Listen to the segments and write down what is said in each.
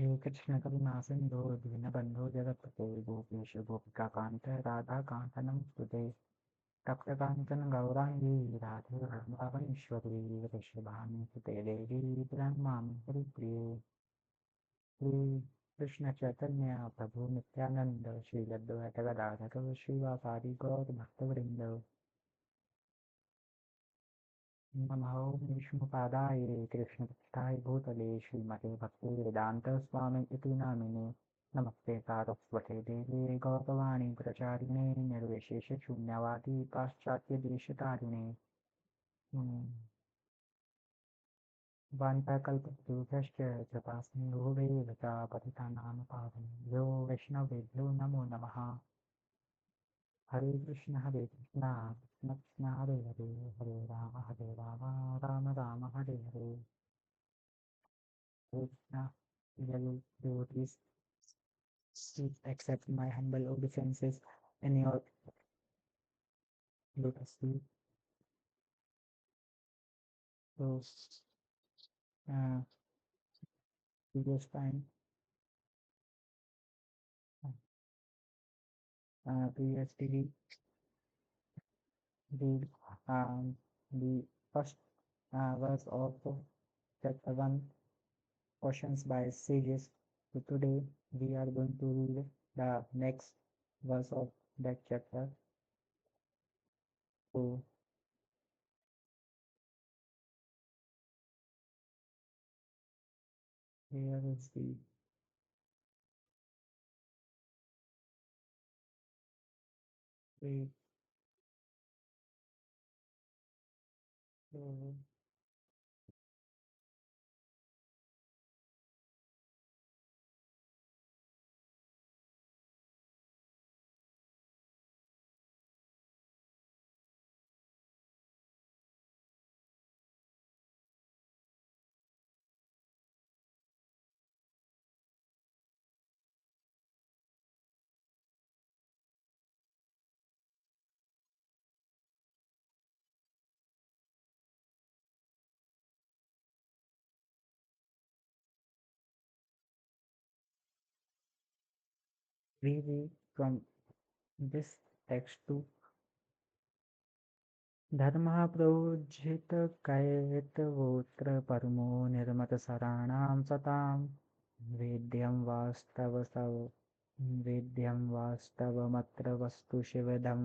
हे कृष्ण करुणा सिंधु दीनबन्धो जगत्पते गोपेश गोपिकान्त राधाकान्त नमस्ते तप्तकाञ्चन गौराङ्गी राधे वृन्दावनेश्वरी वृषभानुसुते देवी ब्रह्मां हरिप्रिये श्रीकृष्ण चैतन्य प्रभु नित्यानन्द श्री अद्वैत गदाधर श्रीवासादि गौरभक्तवृन्द नमो विष्णुपादाय कृष्णपृष्ठाय भूतले श्रीमते भक्तिवेदान्त स्वामी इति नामिने नमस्ते सारस्वते देवे गौरवाणी प्रचारिणे निर्विशेषशून्यवादी पाश्चात्यदेशतारिणे वाञ्छाकल्पतरुभ्यश्च कृपासिन्धुभ्येव पतितानां पावनेभ्यो वैष्णवेभ्यो नमो नमः। हरे Krishna Krishna Krishna Hare Hare Hare Ram Ram Ram Hare Hare. Hare Krishna, dear devotees, please accept my humble obeisances in your lotus feet. So, uh, previous time, previously we read the first verse of chapter 1, questions by sages. So today we are going to read the next verse of that chapter. So here is the way. So we read from this text to धर्मः प्रोज्झितकैतवोऽत्र परमो निर्मतसराणां सतां वेद्यं वास्तवमत्र वस्तु शिवदं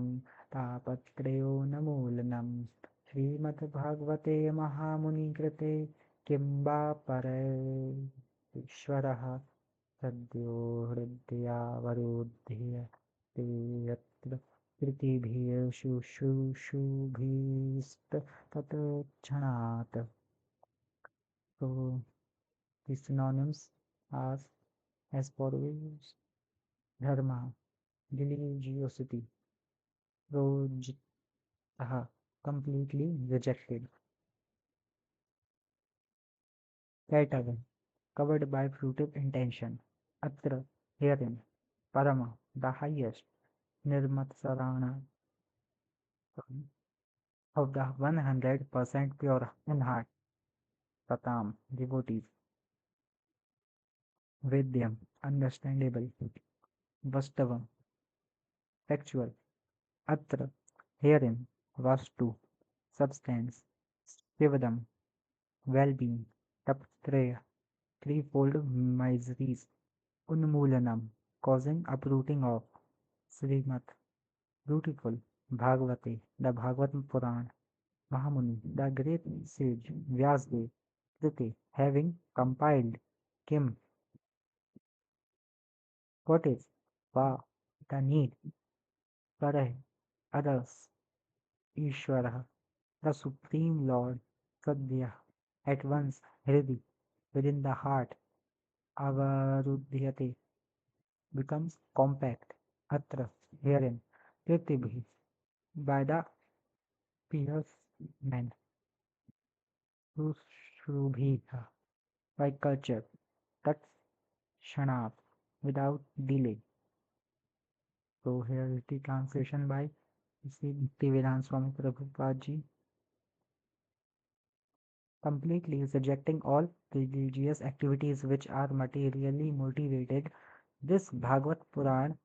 तापत्रयो न मूलनं श्रीमद्भागवते महामुनिकृते किं वा परैश्वरः सद्यो हृदयावरुध्यते यत्र कृतिभिः शुश्रूषुभिस्तत्क्षणात्. So the synonyms are as follows: dharma, religiosity; projitaha, completely rejected; kaitava, covered by fruitive intention; atra, herein; parama, the highest; nirmatsarana, of the 100% pure in heart; satam, devotees; Vedyam, understandable; Vastavam, factual; Atra, herein; Vastu, substance; Shivadam, well-being; Taptraya, threefold miseries; Unmoolanam, causing uprooting of; Srimad, beautiful; Bhagavate, the Bhagavatam Purana; Mahamuni, the great sage; Vyasdev, Kriti, having compiled; Kim, what is; Va, the need; Parah, others; Ishvara, the Supreme Lord; Sadhya, at once; Hridi, within the heart; Avarudhyate, becomes compact; Atra, herein; Pritibhi, by the piercement; Sushrubhita, by culture; Tat Shanat, without delay. So here is the translation by Sri Bhaktivedanta Swami Prabhupada Ji. completely rejecting all religious activities which are materially motivated. This Bhagavad Puran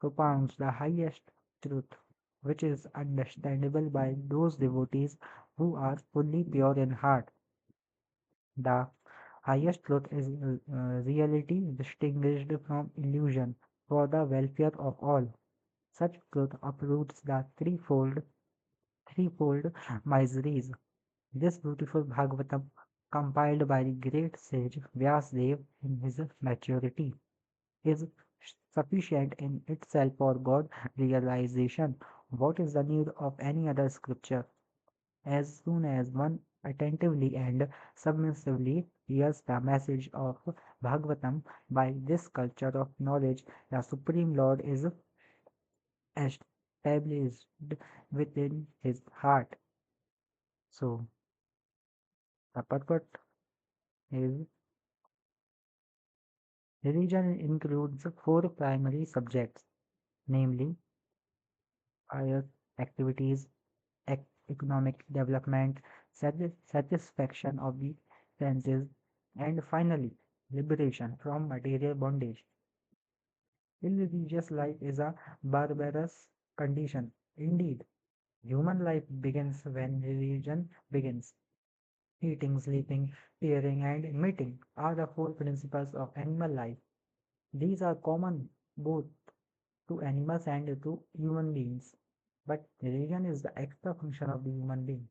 propounds the highest truth, which is understandable by those devotees who are fully pure in heart. The highest truth is reality distinguished from illusion for the welfare of all. Such truth uproots the threefold miseries. This beautiful Bhagavatam, compiled by the great sage Vyasadeva in his maturity, is sufficient in itself for God realization. What is the need of any other scripture? As soon as one attentively and submissively hears the message of Bhagavatam by this culture of knowledge, the Supreme Lord is established within his heart. So, the purport is religion includes four primary subjects, namely pious activities, economic development, satisfaction of the senses, and finally, liberation from material bondage. Irreligious life is a barbarous condition. Indeed, human life begins when religion begins. Eating, sleeping, hearing, and meeting are the four principles of animal life. These are common both to animals and to human beings. But religion is the extra function of the human being.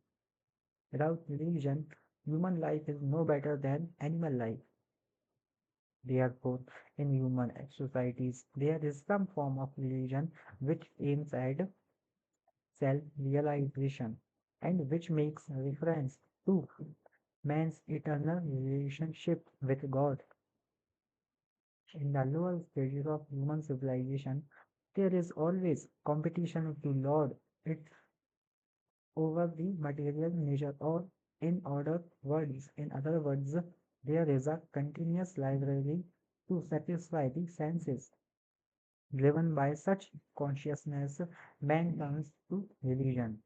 Without religion, human life is no better than animal life. Therefore, in human societies, there is some form of religion which aims at self-realization and which makes reference to man's eternal relationship with God. In the lower stages of human civilization, there is always competition to lord it over the material nature, or in other words, there is a continuous library to satisfy the senses. Driven by such consciousness, man turns to religion.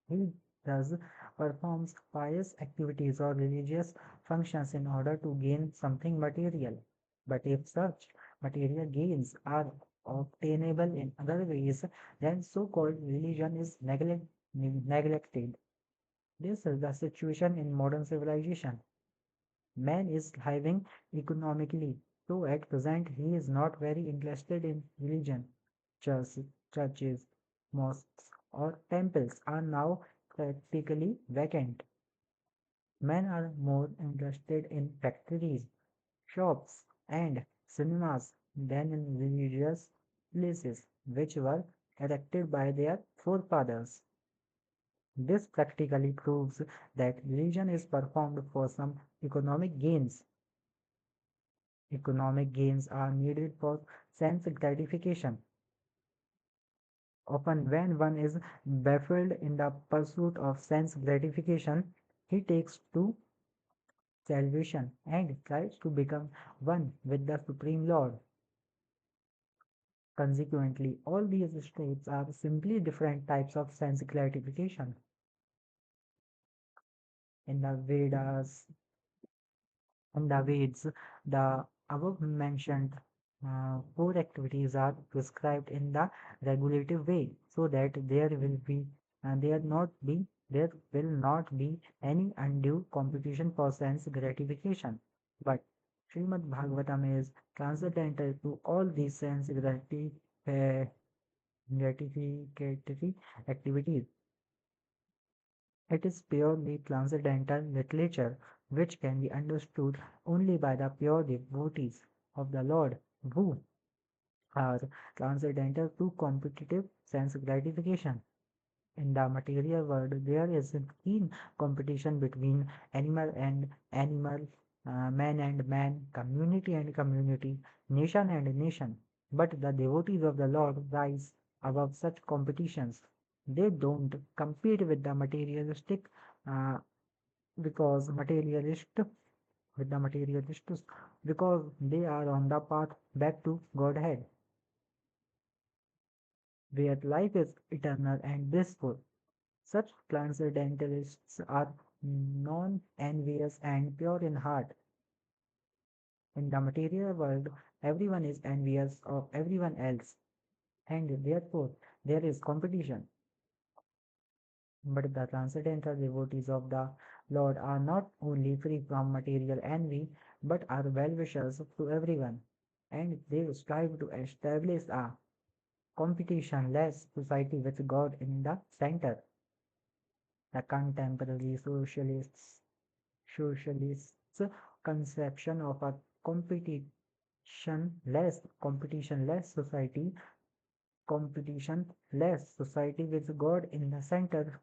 He thus performs pious activities or religious functions in order to gain something material. But if such material gains are obtainable in other ways, then so-called religion is neglected. This is the situation in modern civilization. Man is thriving economically, though at present he is not very interested in religion. Church, churches, mosques, or temples are now practically vacant. Men are more interested in factories, shops, and cinemas than in religious places which were erected by their forefathers. This practically proves that religion is performed for some economic gains. Economic gains are needed for sense gratification. Often, when one is baffled in the pursuit of sense gratification, he takes to salvation and tries to become one with the Supreme Lord. Consequently, all these states are simply different types of sense gratification. In the Vedas, in the Veds, the above mentioned four activities are prescribed in the regulative way, so that there will not be any undue competition for sense gratification. But Srimad Bhagavatam is transcendental to all these uh, gratificatory activities. It is purely transcendental literature which can be understood only by the pure devotees of the Lord, who are transcendental to competitive sense gratification. In the material world, there is a keen competition between animal and animal, man and man, community and community, nation and nation. But the devotees of the Lord rise above such competitions. They don't compete with the materialistic uh, because materialist with the materialists because they are on the path back to Godhead, where life is eternal and blissful. Such transcendentalists are non-envious and pure in heart. In the material world, everyone is envious of everyone else, and therefore there is competition. But the transcendental devotees of the Lord are not only free from material envy, but are well-wishers to everyone, and they strive to establish a competition-less society with God in the center. The contemporary socialists' conception of a competition-less society with God in the center.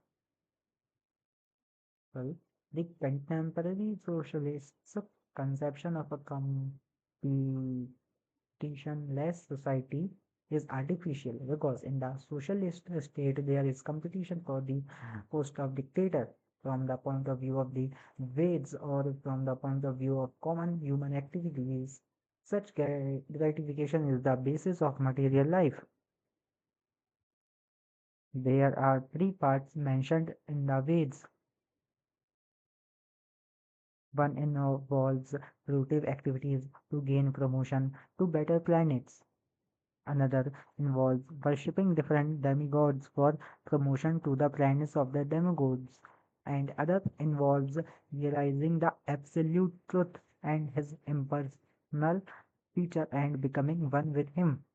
Well, the contemporary socialists' conception of a competition-less society is artificial because in the socialist state there is competition for the post of dictator from the point of view of the Veds or from the point of view of common human activities. Such gratification is the basis of material life. There are three parts mentioned in the Veds. One involves productive activities to gain promotion to better planets. Another involves worshipping different demigods for promotion to the planets of the demigods. And other involves realizing the absolute truth and his impersonal feature and becoming one with him.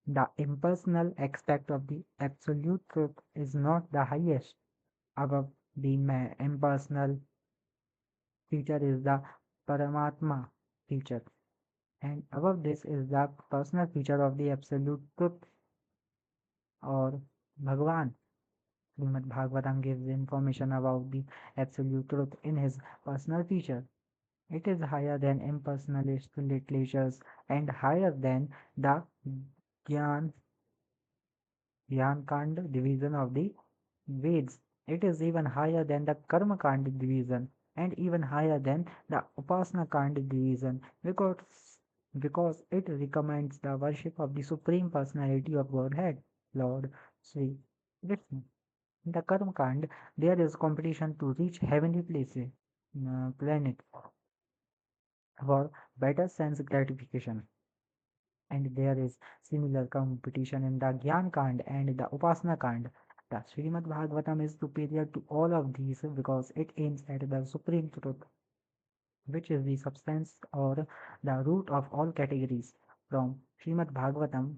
The impersonal aspect of the absolute truth is not the highest. Above the impersonal feature is the Paramatma feature, and above this is the personal feature of the absolute truth or Bhagavan. Srimad Bhagavatam gives information about the absolute truth in his personal feature. It is higher than impersonalist literatures and higher than the Gyan Kand division of the Veds. It is even higher than the Karma Kand division and even higher than the Upasana Kand division because it recommends the worship of the Supreme Personality of Godhead, Lord Sri Krishna. In the Karma Kand, there is competition to reach heavenly places, planet for better sense gratification. And there is similar competition in the Gyan Kand and the Upasana Kand. The Śrīmad Bhāgavatam is superior to all of these because it aims at the supreme truth, which is the substance or the root of all categories. From Śrīmad Bhāgavatam,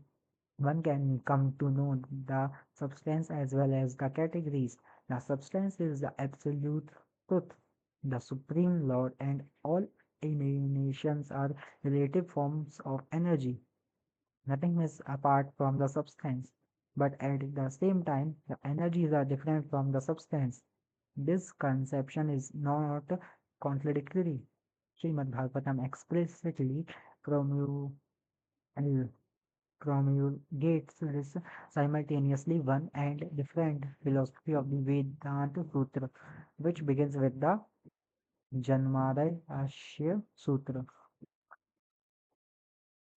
one can come to know the substance as well as the categories. The substance is the absolute truth, the supreme Lord, and all emanations are relative forms of energy. Nothing is apart from the substance, but at the same time, the energies are different from the substance. This conception is not contradictory. Srimad Bhagavatam explicitly promu- promulgates this simultaneously one and different philosophy of the Vedanta Sutra, which begins with the Janmadaya Sutra.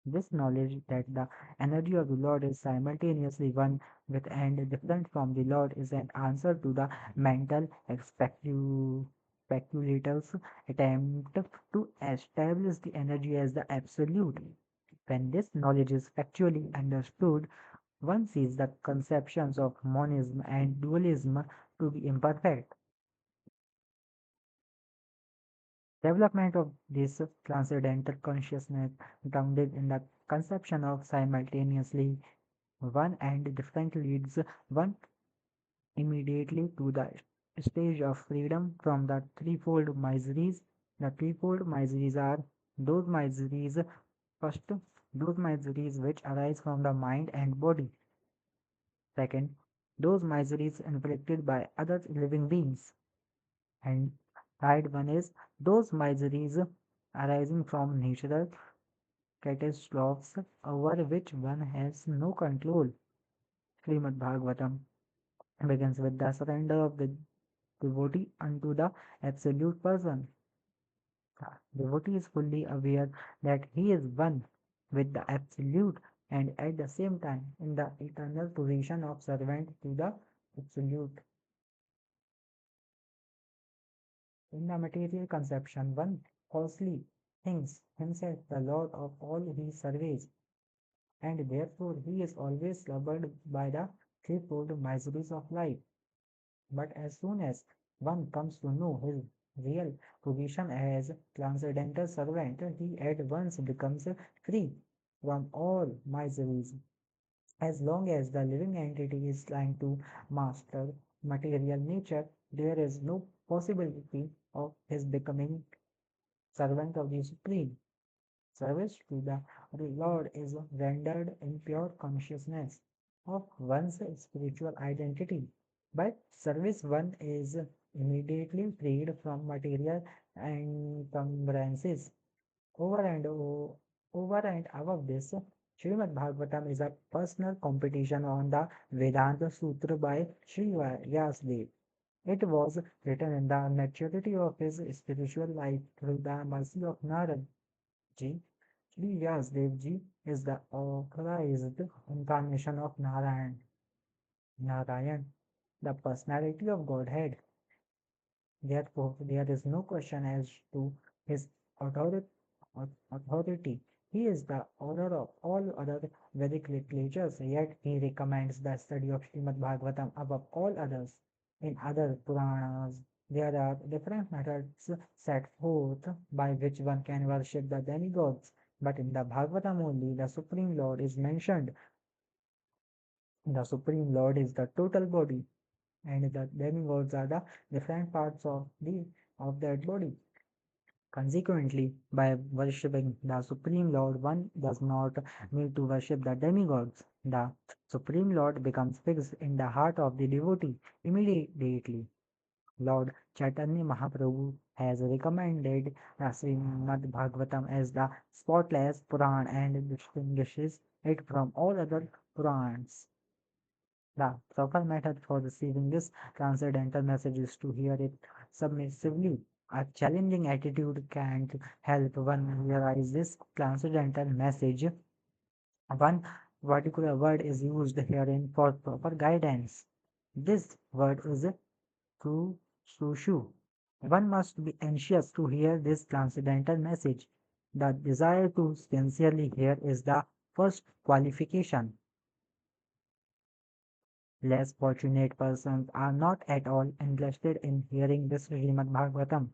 This knowledge that the energy of the Lord is simultaneously one with and different from the Lord is an answer to the mental speculators' attempt to establish the energy as the absolute. When this knowledge is factually understood, one sees the conceptions of monism and dualism to be imperfect. Development of this transcendental consciousness grounded in the conception of simultaneously one and different leads one immediately to the stage of freedom from the threefold miseries. The threefold miseries are those miseries first, those miseries which arise from the mind and body. Second, those miseries inflicted by other living beings. And third one is those miseries arising from natural catastrophes over which one has no control. Srimad Bhagavatam begins with the surrender of the devotee unto the absolute person. The devotee is fully aware that he is one with the absolute and at the same time in the eternal position of servant to the absolute. In the material conception, one falsely thinks himself the lord of all he surveys, and therefore he is always troubled by the threefold miseries of life. But as soon as one comes to know his real position as transcendental servant, he at once becomes free from all miseries. As long as the living entity is trying to master material nature, there is no possibility of his becoming servant of the Supreme. Service to the Lord is rendered in pure consciousness of one's spiritual identity. By service, one is immediately freed from material encumbrances. Over and over and above this, Srimad Bhagavatam is a personal competition on the Vedanta Sutra by Sri Vyasdev. It was written in the maturity of his spiritual life through the mercy of Narad Ji. Sri Vyasdev Ji is the authorized incarnation of Narayan, the personality of Godhead. Therefore, there is no question as to his authority. authority. He is the author of all other Vedic literatures, yet he recommends the study of Śrīmad Bhāgavatam above all others. In other Puranas, there are different methods set forth by which one can worship the demigods, but in the Bhagavatam only the Supreme Lord is mentioned. The Supreme Lord is the total body, and the demigods are the different parts of that body. Consequently, by worshipping the Supreme Lord, one does not need to worship the demigods. The Supreme Lord becomes fixed in the heart of the devotee immediately. Lord Chaitanya Mahaprabhu has recommended the Srimad Bhagavatam as the spotless Puran and distinguishes it from all other Purans. The proper method for receiving this transcendental message is to hear it submissively. A challenging attitude can't help one realize this transcendental message. One particular word is used herein for proper guidance. This word is Sushu. One must be anxious to hear this transcendental message. The desire to sincerely hear is the first qualification. Less fortunate persons are not at all interested in hearing this Srimad Bhagavatam.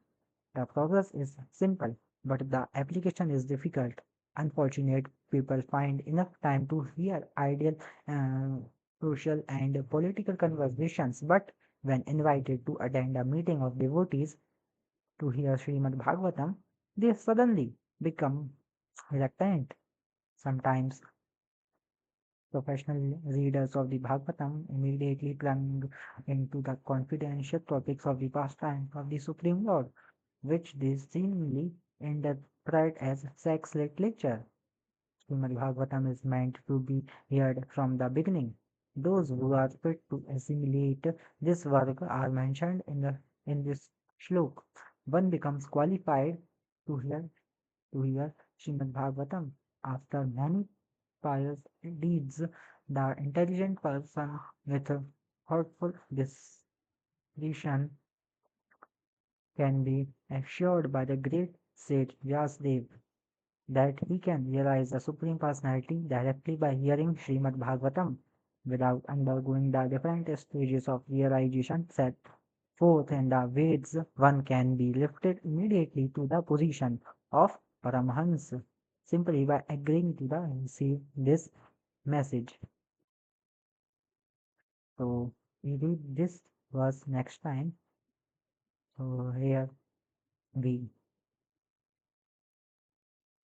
The process is simple, but the application is difficult. Unfortunate people find enough time to hear ideal, uh, social, and political conversations, but when invited to attend a meeting of devotees to hear Srimad Bhagavatam, they suddenly become reluctant. Sometimes professional readers of the Bhagavatam immediately plunge into the confidential topics of the pastime of the Supreme Lord, which they seemingly interpret as sex literature. Srimad Bhagavatam is meant to be heard from the beginning. Those who are fit to assimilate this work are mentioned in this shlok. One becomes qualified to hear to hear Srimad Bhagavatam after many pious deeds. The intelligent person with a thoughtful discretion can be assured by the great sage Vyasadeva that he can realize the Supreme Personality directly by hearing Srimad Bhagavatam without undergoing the different stages of realization set forth in the Veds. One can be lifted immediately to the position of Paramahans simply by agreeing to the receive this message. So we read this verse next time. So here we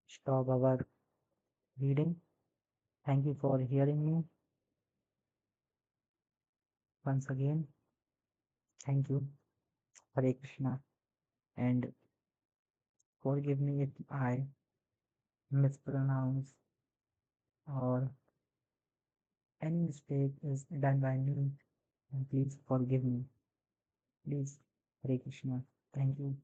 stop our reading. Thank you for hearing me once again. Thank you. Hare Krishna. And forgive me if I mispronounce or any mistake is done by me. And please forgive me. Please, Hare Krishna. Thank you.